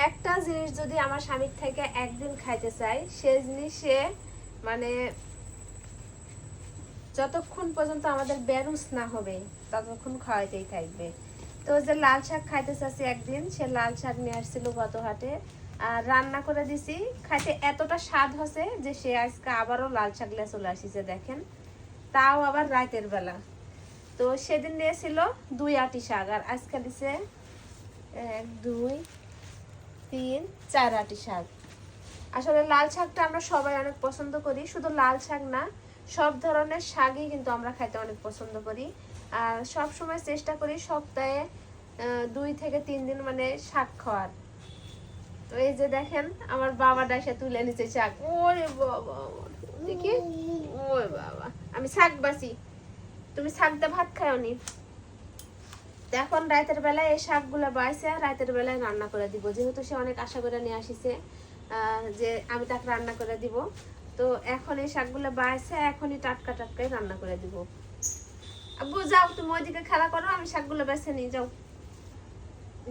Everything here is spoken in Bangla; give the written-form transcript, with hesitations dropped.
একটা জিনিস যদি আমার স্বামীর থেকে একদিন খাইতে চাই, সেই জিনিস সে মানে যতক্ষণ পর্যন্ত আমাদের বেরুস না হবে ততক্ষণ খাওয়াইতেই থাকবে। তো যে লাল শাক খাইতে চাচ্ছি একদিন, সে লাল শাক নিয়ে আসছিল গত হাটে, আর রান্না করে দিছি। খাইতে এতটা স্বাদ হচ্ছে যে সে আজকে আবারও লাল শাক নিয়ে চলে আসিছে, দেখেন, তাও আবার রাতের বেলা। তো সেদিন দিয়েছিল 2 আটি শাক, আর আজকে দিছে 1 2 3 4 আটি শাক। আসলে লাল শাকটা আমরা সবাই অনেক পছন্দ করি, শুধু লাল শাক না, সব ধরনের শাকই কিন্তু আমরা খাইতে অনেক পছন্দ করি। আর সব সময় চেষ্টা করি সপ্তাহে 2 থেকে 3 দিন মানে শাক খাওয়ার। তো এই যে দেখেন আমার বাবা ডাইসা তুলে নিচে শাক। ওরে বাবা, দেখি, ওরে বাবা, আমি শাক বাসি, তুমি শাক দিয়ে ভাত খাও নি। এখন রাতের বেলায় এই শাকগুলো বাইছে রাতের বেলায় রান্না করে দিব, যেহেতু সে অনেক আশা করে নিয়ে আসিছে যে আমি তাকে রান্না করে দিব। তো এখন এই শাকগুলো বাইছে, এখনই টাটকা টাটকাই রান্না করে দিব। আব্বু যাও, তুমি ওইদিকে খেলা করো, আমি শাকগুলো বেছে নিয়ে যাও।